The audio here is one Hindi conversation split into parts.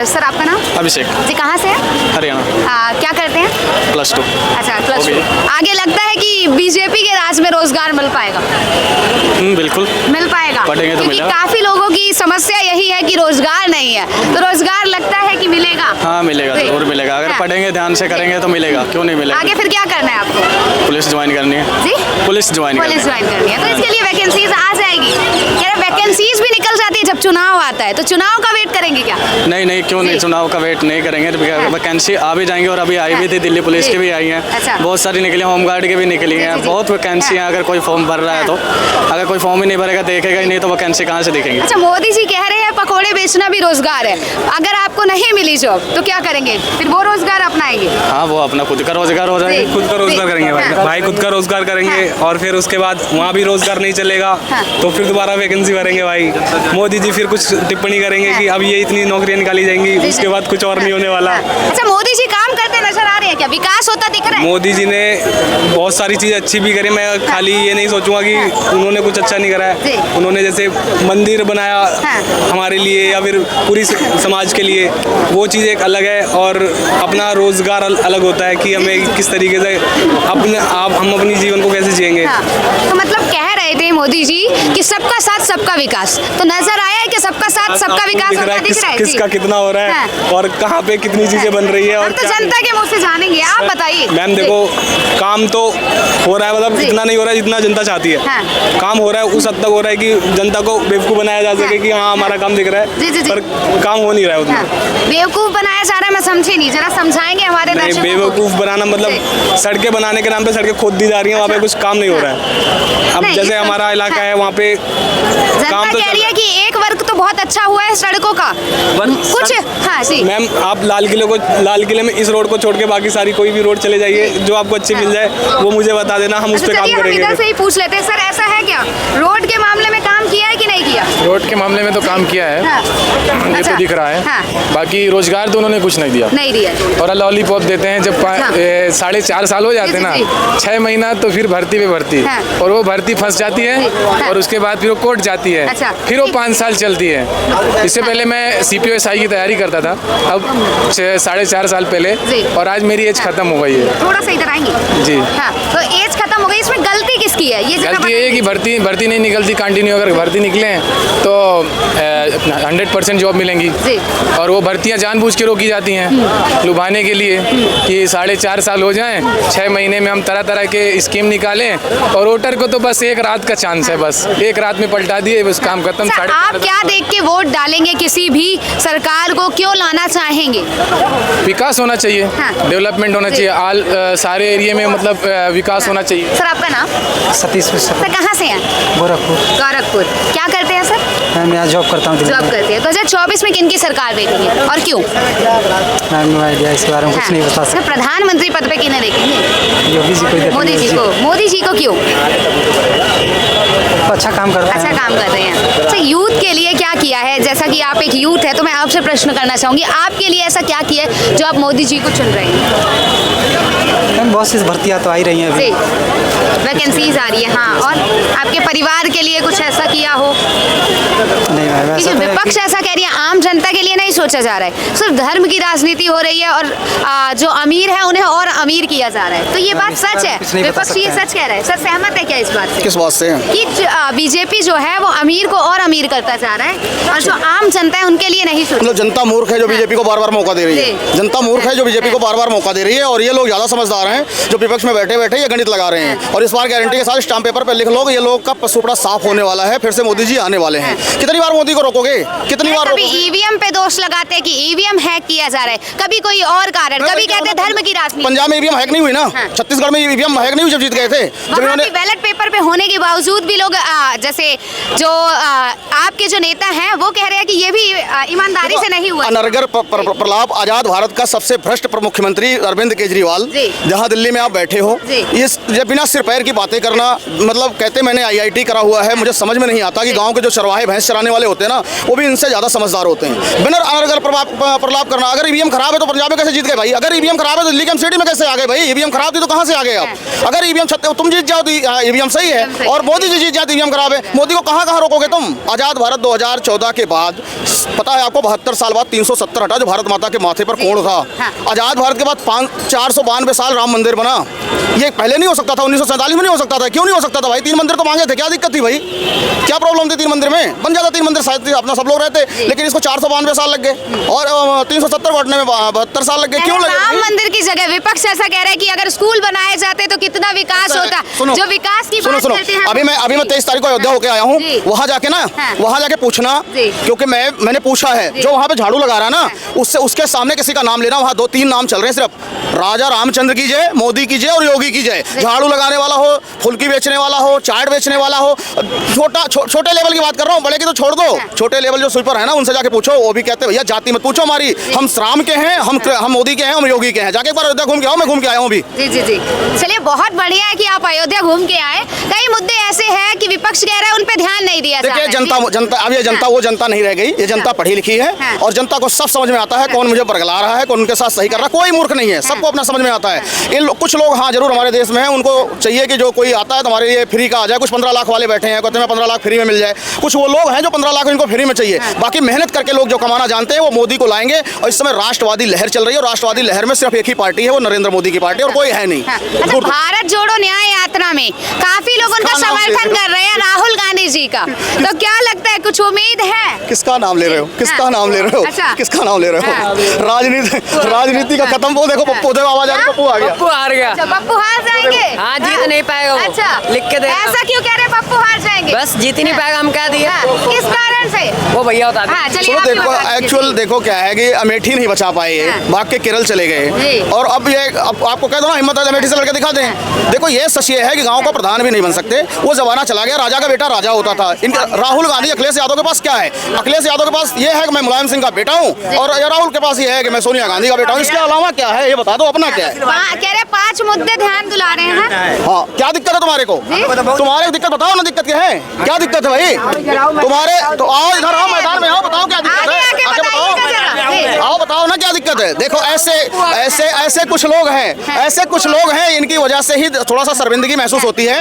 सर आपका नाम? अभिषेक जी कहाँ से हैं? हरियाणा। क्या करते हैं? +2। अच्छा +2। आगे लगता है कि बीजेपी के राज में रोजगार मिल पाएगा? बिल्कुल मिल पाएगा, पढ़ेंगे तो क्योंकि मिलेगा। काफी लोगों की समस्या यही है कि रोजगार नहीं है, तो रोजगार लगता है कि मिलेगा? हाँ मिलेगा, जी। जरूर मिलेगा। अगर हाँ। पढ़ेंगे ध्यान से करेंगे तो मिलेगा, क्यों नहीं मिलेगा। आगे फिर क्या करना है आपको? पुलिस ज्वाइन करनी है। जी पुलिस ज्वाइन पुलिस ज्वाइन करनी है, तो इसके लिए वैकेंसीज आ जाएगी। कह रहे वैकेंसीज भी निकल जाती है जब चुनाव आता है, तो चुनाव का वेट करेंगे क्या? नहीं क्यों नहीं, जी। चुनाव का वेट नहीं करेंगे। वैकेंसी आ भी जाएंगे, और अभी आई भी थी, दिल्ली पुलिस जी। की भी आई हैं। अच्छा। बहुत सारी निकली, होमगार्ड की भी निकली जी, हैं। जी, जी। बहुत वैकेंसी हैं। अगर कोई फॉर्म भर रहा है तो, अगर कोई फॉर्म ही नहीं भरेगा, देखेगा ही नहीं, तो वैकेंसी कहाँ से दिखेंगी। अच्छा, मोदी जी कह रहे हैं पकोड़े बेचना भी रोजगार है। अगर आपको नहीं मिली जॉब तो क्या करेंगे? फिर वो रोजगार अपनाएंगे? हाँ, वो अपना खुद का रोजगार हो जाएगा। जी। खुद का रोजगार करेंगे भाई। हाँ। भाई खुद का रोजगार करेंगे, और फिर उसके बाद वहाँ भी रोजगार नहीं चलेगा, हाँ। तो फिर दोबारा वैकेंसी भरेंगे भाई। मोदी जी फिर कुछ टिप्पणी करेंगे कि अब ये इतनी नौकरियां निकाली जाएंगी, जी, उसके जी। बाद कुछ और नहीं होने वाला। अच्छा, मोदी जी काम करते नजर आ रहे हैं क्या? विकास होता दिख रहा है? मोदी जी ने बहुत सारी चीज़ अच्छी भी करी। मैं खाली ये नहीं सोचूंगा कि उन्होंने कुछ अच्छा नहीं करा जी। है। उन्होंने जैसे मंदिर बनाया हाँ। हमारे लिए, या फिर पूरी समाज के लिए, वो चीज़ एक अलग है। और अपना रोजगार अलग होता है कि हमें किस तरीके से हम अपनी जीवन को कैसे जिएंगे। हाँ। तो मतलब कह रहे थे मोदी जी कि सबका साथ सबका विकास, तो नजर आया है कि सबका साथ सबका विकास होता दिख रहा है? किसका कितना हो रहा है, हाँ। और कहाँ पे कितनी चीजें बन रही है, और हम तो क्या- जनता के मुंह से जानेंगे, आप बताइए। मैम देखो, काम तो हो रहा है, मतलब जी। इतना नहीं हो रहा है जितना जनता चाहती है। हाँ। काम हो रहा है, उस हद तक हो रहा है कि जनता को बेवकूफ़ बनाया जा सके कि हाँ हमारा काम दिख रहा जी, जी, है, जी। पर काम हो नहीं रहा है उतना। हाँ। बेवकूफ बनाया जा रहा है, मैं समझी नहीं, जरा समझाएंगे हमारे नहीं, दर्शकों को। बेवकूफ़ बनाना मतलब सड़कें बनाने के नाम पे सड़कें खोद दी जा रही हैं, वहाँ पे कुछ काम नहीं हो रहा है। अब नहीं, जैसे इस- हमारा इलाका है, वहाँ पे जनता काम तो कह रही है कि एक वर्ग तो बहुत अच्छा हुआ है सड़कों का कुछ। हाँ जी। मैम, आप लाल किले में इस रोड को छोड़ के बाकी सारी कोई भी रोड चले जाइए, जो आपको अच्छी मिल जाए वो मुझे बता देना, हम उस अच्छा, पर काम चलिए हम करेंगे। इधर से ही पूछ लेते हैं। सर ऐसा है क्या, रोड के मामले में काम किया है कि नहीं किया? रोड के मामले में तो काम किया है, हाँ। ये अच्छा। तो दिख रहा है। हाँ। बाकी रोजगार तो उन्होंने कुछ नहीं दिया। नहीं दिया। और लॉलीपॉप देते हैं जब हाँ। 4.5 साल हो जाते जी, ना, जी, 6 महीना तो फिर भर्ती पे भर्ती, हाँ। और वो भर्ती फंस जाती है, हाँ। और उसके बाद फिर वो कोर्ट जाती है, अच्छा। फिर वो 5 साल चलती है। इससे पहले मैं CPO-SI की तैयारी करता था, अब 4.5 साल पहले, जी। और आज मेरी एज खत्म हो गई है। थोड़ा सा इधर आएंगे? जी। हाँ, तो एज खत्म हो गई, इसमें गलती किसकी है? ये जरा गलती ये है कि भर्ती नहीं निकलती कंटिन्यू। अगर भर्ती निकले तो 100% जॉब मिलेंगी, जी। और वो भर्तियां जानबूझ के रोकी जाती हैं लुभाने के लिए कि 4.5 साल हो जाएं, 6 महीने में हम तरह तरह के स्कीम निकालें, और वोटर को तो बस एक रात का चांस है, बस एक रात में पलटा दिए, बस काम खत्म। अच्छा, आप क्या देख के वोट डालेंगे? किसी भी सरकार को क्यों लाना चाहेंगे? विकास होना चाहिए, हाँ। डेवलपमेंट होना जी। चाहिए, सारे एरिया में मतलब विकास होना चाहिए। सर आपका नाम? सतीश सर कहाँ से हैं? गोरखपुर। गोरखपुर। क्या करते हैं सर? मैम यहाँ जॉब करता हूँ दिल्ली जॉब में। करते हैं। 2024 में किनकी सरकार देखेंगे और क्यों? मैम नो आइडिया, इसके बारे में कुछ नहीं बता सर प्रधानमंत्री पद पे किन्हें देखेंगे? सकते। योगी जी को ही देखेंगे। मोदी जी को। मोदी जी को क्यों? अच्छा काम करता अच्छा है। काम कर रहे हैं। अच्छा, यूथ के लिए क्या किया है? जैसा कि आप एक यूथ है, तो मैं आपसे प्रश्न करना चाहूंगी, आपके लिए ऐसा क्या किया है जो आप मोदी जी को चुन रहे हैं? मैम बहुत सी भर्तियाँ तो आ ही रही हैं जी, अभी। वैकेंसीज आ रही है। हाँ, और आपके परिवार के लिए कुछ ऐसा किया हो? नहीं मैम, क्योंकि ऐसा तो है विपक्ष कि ऐसा कह रही है, आम जनता के लिए नहीं सोचा जा रहा है, सिर्फ धर्म की राजनीति हो रही है, और जो अमीर है उन्हें और अमीर किया जा रहा है। तो ये बात इस सच बारे है? में कुछ नहीं बता विपक्ष ये सकते हैं। सच कह रहा है? सर सहमत है क्या इस बात से? किस बात से? कि बीजेपी जो है वो अमीर को और अमीर करता जा रहा है, और जो आम जनता है उनके लिए नहीं सोच। मतलब जनता मूर्ख है जो बीजेपी को बार बार मौका दे रही जी। है। जनता मूर्ख है जो बीजेपी को बार बार मौका दे रही है, और ये लोग ज्यादा समझदार हैं जो विपक्ष में बैठे बैठे ये गणित लगा रहे हैं। और इस बार गारंटी के साथ स्टाम्प पेपर पर लिख लो, ये लोग का पसुपड़ा साफ होने वाला है, फिर से मोदी जी आने वाले हैं। कितनी बार मोदी को रोकोगे? कितनी बार कभी रोकोगे? ईवीएम पे दोष लगाते हैं कि ईवीएम हैक किया जा रहा है, कभी कोई और कारण, कभी कहते हैं धर्म की राजनीति। पंजाब में ईवीएम हैक नहीं हुई ना, हाँ। छत्तीसगढ़ में ईवीएम हैक नहीं हुई जब जीत गए थे। जब वहाँ इन्होंने भी बैलेट पेपर पे होने के बावजूद भी लोग जैसे जो आपके जो नेता हैं वो कह रहे हैं कि ये भी ईमानदारी से नहीं हुआ। अनर्गल प्रलाप आजाद भारत का सबसे भ्रष्ट मुख्यमंत्री अरविंद केजरीवाल, जी। जहाँ यहाँ दिल्ली में आप बैठे हो, जी। ये बिना सिर पैर की बातें करना, मतलब कहते मैंने IIT करा हुआ है, मुझे समझ में नहीं आता कि गांव के जो चरवाहे भैंस चराने वाले होते हैं ना, वो भी इनसे ज़्यादा समझदार होते हैं। बिना अनर्गल प्रलाप करना। अगर EVM खराब है तो पंजाब में कैसे जीत गए भाई? अगर EVM खराब है तो दिल्ली के MCD में कैसे आ गए भाई? EVM खराब थी तो कहाँ से आ गए आप? अगर EVM तुम जीत जाओ तो EVM सही है, और मोदी जी जीत जाए तो EVM खराब है। मोदी को कहाँ रोकोगे तुम? आज़ाद भारत 2014 के बाद पता है आपको, 72 साल बाद 370 हटा, जो भारत माता के माथे पर कोण था। आज़ाद भारत के बाद 492 साल राम मंदिर बना। ये पहले नहीं हो सकता था, 1947 में नहीं हो सकता था। क्यों नहीं हो सकता था भाई? 3 मंदिर तो मांगे थे, क्या दिक्कत थी भाई? क्या प्रॉब्लम थी 3 मंदिर में? बन जाता 3 मंदिर, शायद अपना सब लोग रहते, लेकिन इसको 492 साल लग गए और 370 घटने में 72 साल लग गए। क्यों लगे? राम मंदिर की जगह विपक्ष ऐसा कह रहा है कि अगर स्कूल बनाए जाते तो कितना विकास होता। जो विकास की बात करते हैं, अभी मैं 23 तारीख को अयोध्या होके आया हूँ। वहाँ जाके ना, वहाँ जाके पूछना, क्योंकि मैंने पूछा है, जो वहाँ पे झाड़ू लगा रहा है ना, उसके सामने किसी का नाम लेना। वहाँ 2-3 नाम चल रहे हैं सिर्फ, राजा रामचंद्र की जय, मोदी की जय और योगी की जय। झाड़ू लगाने वाला हो, फुल्की बेचने वाला हो, चाट बेचने वाला हो, छोटे लेवल की बात कर रहा हूँ, बड़े की तो छोड़ दो। छोटे लेवल जो स्वीपर है ना, उनसे जाके पूछो, वो भी कहते हैं भैया जाति मत पूछो हमारी, हम राम के हैं, हम मोदी के हैं, हम योगी के हैं। जाके एक बार अयोध्या घूम के आओ, मैं घूम के आया हूँ अभी। जी। चलिए, बहुत बढ़िया है कि आप अयोध्या घूम के आए। कई मुद्दे ऐसे हैं कि विपक्ष कह रहा है उन पे ध्यान नहीं दिया जा रहा है। देखिए, जनता अब ये जनता वो जनता नहीं रह गई। ये जनता पढ़ी लिखी है और जनता को सब समझ में आता है, कौन मुझे बरगला रहा है, कौन उनके साथ सही कर रहा है। कोई मूर्ख नहीं है, सबको अपना समझ में आता है। कुछ लोग हाँ जरूर हमारे देश में हैं, उनको चाहिए कि जो कोई आता है तो हमारे लिए फ्री का आ जाए। कुछ 15 लाख वाले बैठे हैं, कहते हैं 15 लाख फ्री में मिल जाए। कुछ वो लोग हैं जो 15 लाख इनको फ्री में चाहिए। बाकी मेहनत करके लोग जो कमाना जानते हैं वो मोदी को लाएंगे। और इस समय राष्ट्रवादी लहर चल रही है, और राष्ट्रवादी लहर में सिर्फ एक ही पार्टी है, वो नरेंद्र मोदी की पार्टी, और कोई है नहीं। अच्छा, भारत जोड़ो न्याय यात्रा में काफी लोग उनका समर्थन कर रहे हैं, राहुल गांधी जी का। तो क्या लगता है, कुछ उम्मीद है? किसका नाम ले रहे हो? किसका नाम ले रहे हो? अच्छा। किसका नाम ले रहे हो? राजनीति का खत्म। वो देखो पप्पू, देखो आवाज आ रही, पप्पू आ गया। पप्पू हार गया। अच्छा, पप्पू हार जाएंगे? हाँ, जीत नहीं पाएगा वो। अच्छा, लिख के दे। ऐसा क्यों कह रहे हैं पप्पू हार जाएंगे? बस जीत ही नहीं पाएगा, हम कह दिए। किस कारण से? वो भैया बता हाँ, चलिए, सुनो, आप ही देखो बता दीजिए। एक्चुअल देखो क्या है कि अमेठी नहीं बचा पाए, ये भाग के केरल चले गए। और अब ये आपको कह दो ना, हिम्मत है अमेठी से लड़के दिखा दें। देखो, ये सच ये है कि गांव का प्रधान भी नहीं बन सकते। वो जमाना चला गया, राजा का बेटा राजा होता था। इनका राहुल गांधी, अखिलेश यादव के पास क्या है? अखिलेश यादव के पास ये है कि मैं मुलायम सिंह का बेटा हूँ, और राहुल के पास ये है कि मैं सोनिया गांधी का बेटा हूँ। इसके अलावा क्या है? ये बता दो, अपना क्या है? कह रहे 5 मुद्दे ध्यान दिला रहे हैं। हाँ, क्या दिक्कत है तुम्हारे को? तुम्हारे दिक्कत बताओ ना, दिक्कत क्या है? क्या दिक्कत है भाई तुम्हारे? तो आओ इधर, आओ मैदान में आओ, बताओ क्या दिक्कत है? आके बताओ, आओ बताओ ना क्या दिक्कत है। देखो, ऐसे कुछ लोग हैं, इनकी वजह से ही थोड़ा सा शर्मिंदगी महसूस होती है।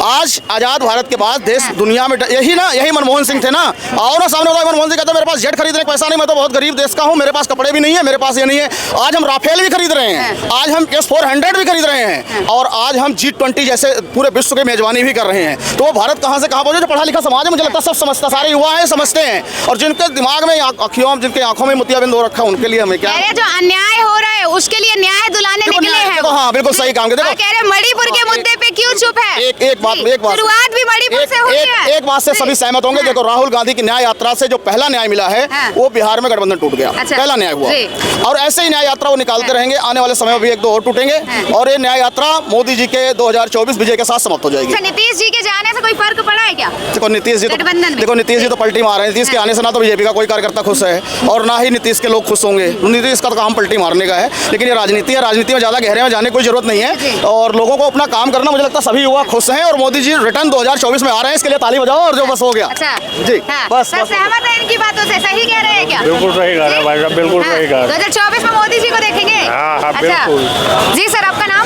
आज आजाद भारत के बाद देश दुनिया में यही मनमोहन सिंह थे ना। आओ ना सामने, बताओ। मनमोहन सिंह कहते मेरे पास जेट खरीदने का पैसा नहीं, मैं तो बहुत गरीब देश का हूँ, मेरे पास कपड़े भी नहीं है, मेरे पास ये नहीं है। आज हम राफेल भी खरीद रहे हैं, आज हम S-400 भी खरीद रहे हैं, और आज हम G20 जैसे पूरे विश्व की मेजबानी भी कर रहे हैं। तो वो भारत कहाँ से कहाँ पहुंचे? जो पढ़ा लिखा समाज है, मुझे लगता है सब समझता, सारे युवा है समझते हैं। और जिनके दिमाग में जिनके आंखों में मोतियाबिंद हो रखा है, उनके लिए हमें क्या? जो अन्याय हो रहा है उसके लिए न्याय दिलाने निकले हैं। हाँ, बिल्कुल सही काम। देखो, कह रहे मणिपुर के मुद्दे पे क्यों चुप है? एक बात शुरुआत भी मणिपुर से हुई है। एक बात से सभी सहमत होंगे। देखो, राहुल गांधी की न्याय यात्रा से जो पहला न्याय मिला है, वो बिहार में गठबंधन टूट गया। पहला न्याय हुआ, और ऐसे ही न्याय यात्रा वो निकालते रहेंगे। आने वाले समय में भी 1-2 और टूटेंगे, और ये न्याय यात्रा मोदी जी के 2024 विजय के साथ समाप्त हो जाएगी। नीतीश जी के जाने से कोई फर्क पड़ा है क्या? देखो, नीतीश जी तो पलटी मार रहे हैं। नीतीश के आने से ना तो बीजेपी का कोई कार्यकर्ता खुश है, और ना ही नीतीश के लोग खुश होंगे। नीतीश का तो काम पलटी मारने का है, लेकिन ये राजनीति है। राजनीति में ज़्यादा गहरे में जाने की कोई जरूरत नहीं है, और लोगों को अपना काम करना, मुझे लगता है सभी युवा खुश हैं। और मोदी जी रिटर्न 2024 में आ रहे हैं, इसके लिए ताली बजाओ। और जो बस हो गया। अच्छा जी, बस सहमत है इनकी बातों से? सही कह रहे हैं क्या? बिल्कुल सही कह रहे हैं भाई साहब, बिल्कुल सही कह रहे हैं। 2024 में मोदी जी को देखेंगे? हाँ, बिल्कुल। जी सर, आपका नाम?